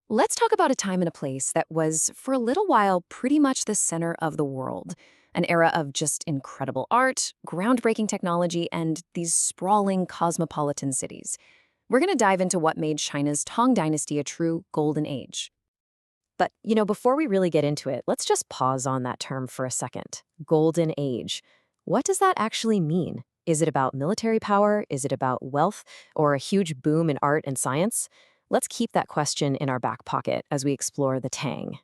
Let's talk about a time and a place that was, for a little while, pretty much the center of the world. An era of just incredible art, groundbreaking technology, and these sprawling cosmopolitan cities. We're going to dive into what made China's Tang Dynasty a true golden age. But before we really get into it, let's just pause on that term for a second. Golden Age. What does that actually mean? Is it about military power? Is it about wealth? Or a huge boom in art and science? Let's keep that question in our back pocket as we explore the Tang.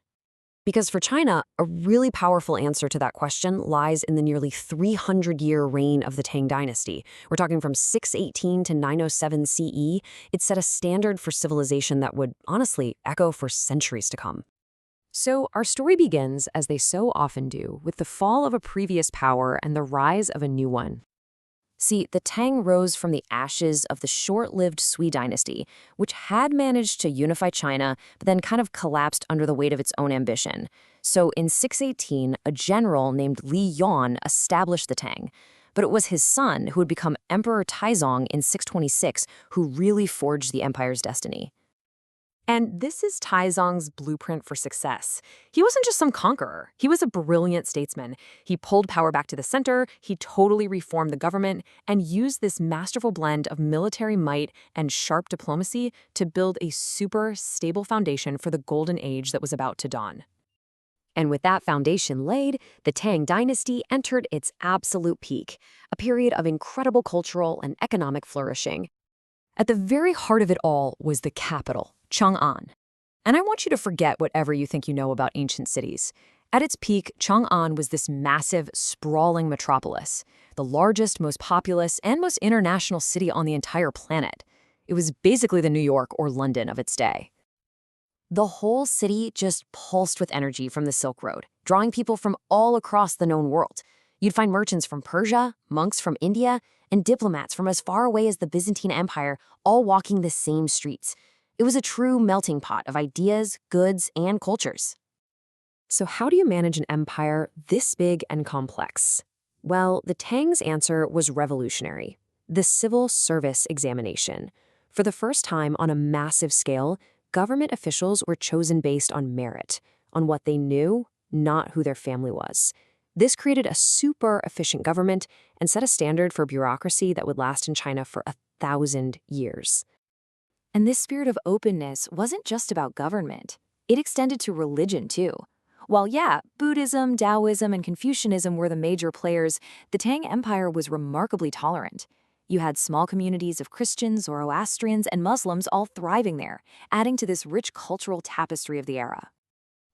Because for China, a really powerful answer to that question lies in the nearly 300-year reign of the Tang Dynasty. We're talking from 618 to 907 CE. It set a standard for civilization that would, honestly, echo for centuries to come. So, our story begins, as they so often do, with the fall of a previous power and the rise of a new one. See, the Tang rose from the ashes of the short-lived Sui dynasty, which had managed to unify China, but then kind of collapsed under the weight of its own ambition. So in 618, a general named Li Yuan established the Tang. But it was his son, who would become Emperor Taizong in 626, who really forged the empire's destiny. And this is Taizong's blueprint for success. He wasn't just some conqueror. He was a brilliant statesman. He pulled power back to the center, he totally reformed the government, and used this masterful blend of military might and sharp diplomacy to build a super stable foundation for the golden age that was about to dawn. And with that foundation laid, the Tang Dynasty entered its absolute peak, a period of incredible cultural and economic flourishing. At the very heart of it all was the capital, Chang'an. And I want you to forget whatever you think you know about ancient cities. At its peak, Chang'an was this massive, sprawling metropolis, the largest, most populous, and most international city on the entire planet. It was basically the New York or London of its day. The whole city just pulsed with energy from the Silk Road, drawing people from all across the known world. You'd find merchants from Persia, monks from India, and diplomats from as far away as the Byzantine Empire, all walking the same streets. It was a true melting pot of ideas, goods, and cultures. So how do you manage an empire this big and complex? Well, the Tang's answer was revolutionary: the civil service examination. For the first time on a massive scale, government officials were chosen based on merit, on what they knew, not who their family was. This created a super efficient government and set a standard for bureaucracy that would last in China for 1,000 years. And this spirit of openness wasn't just about government. It extended to religion, too. While, yeah, Buddhism, Taoism, and Confucianism were the major players, the Tang Empire was remarkably tolerant. You had small communities of Christians, Zoroastrians, and Muslims all thriving there, adding to this rich cultural tapestry of the era.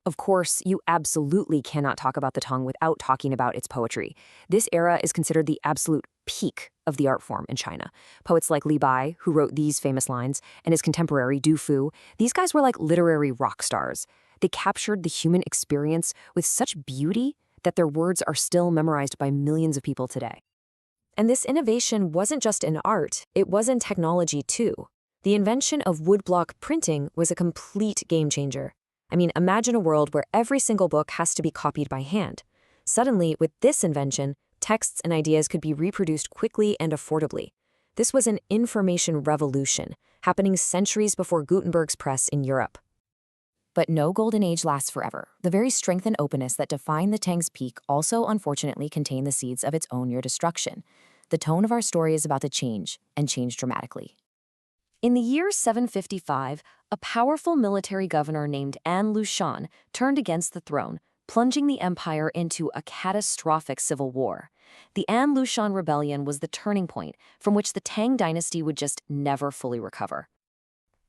Of course, you absolutely cannot talk about the Tang without talking about its poetry. This era is considered the absolute peak of the art form in China. Poets like Li Bai, who wrote these famous lines, and his contemporary Du Fu, these guys were like literary rock stars. They captured the human experience with such beauty that their words are still memorized by millions of people today. And this innovation wasn't just in art, it was in technology too. The invention of woodblock printing was a complete game changer. I mean, imagine a world where every single book has to be copied by hand. Suddenly, with this invention, texts and ideas could be reproduced quickly and affordably. This was an information revolution, happening centuries before Gutenberg's press in Europe. But no golden age lasts forever. The very strength and openness that define the Tang's peak also unfortunately contain the seeds of its own near destruction. The tone of our story is about to change, and change dramatically. In the year 755, a powerful military governor named An Lushan turned against the throne, plunging the empire into a catastrophic civil war. The An Lushan Rebellion was the turning point from which the Tang Dynasty would just never fully recover.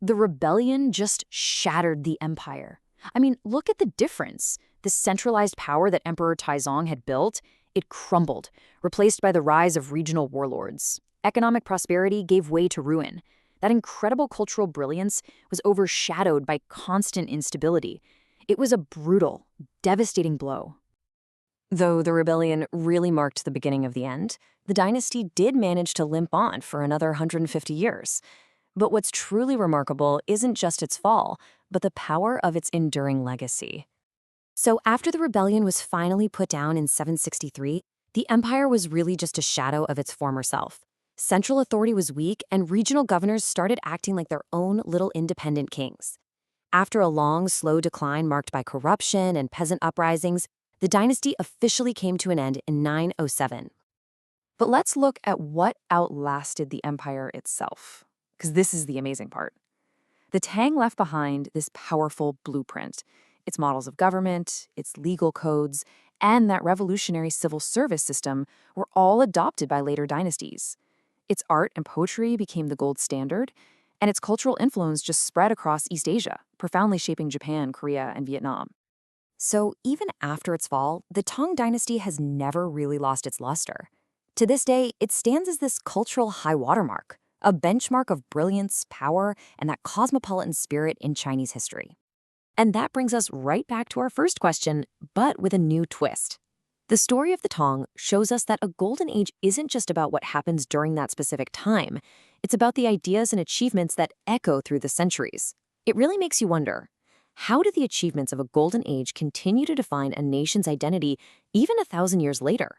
The rebellion just shattered the empire. I mean, look at the difference. The centralized power that Emperor Taizong had built, it crumbled, replaced by the rise of regional warlords. Economic prosperity gave way to ruin. That incredible cultural brilliance was overshadowed by constant instability. It was a brutal, devastating blow. Though the rebellion really marked the beginning of the end, the dynasty did manage to limp on for another 150 years. But what's truly remarkable isn't just its fall, but the power of its enduring legacy. So after the rebellion was finally put down in 763, the empire was really just a shadow of its former self. Central authority was weak, and regional governors started acting like their own little independent kings. After a long, slow decline marked by corruption and peasant uprisings, the dynasty officially came to an end in 907. But let's look at what outlasted the empire itself, because this is the amazing part. The Tang left behind this powerful blueprint. Its models of government, its legal codes, and that revolutionary civil service system were all adopted by later dynasties. Its art and poetry became the gold standard, and its cultural influence just spread across East Asia, profoundly shaping Japan, Korea, and Vietnam. So even after its fall, the Tang Dynasty has never really lost its luster. To this day, it stands as this cultural high watermark, a benchmark of brilliance, power, and that cosmopolitan spirit in Chinese history. And that brings us right back to our first question, but with a new twist. The story of the Tang shows us that a golden age isn't just about what happens during that specific time. It's about the ideas and achievements that echo through the centuries. It really makes you wonder, how do the achievements of a golden age continue to define a nation's identity even 1,000 years later?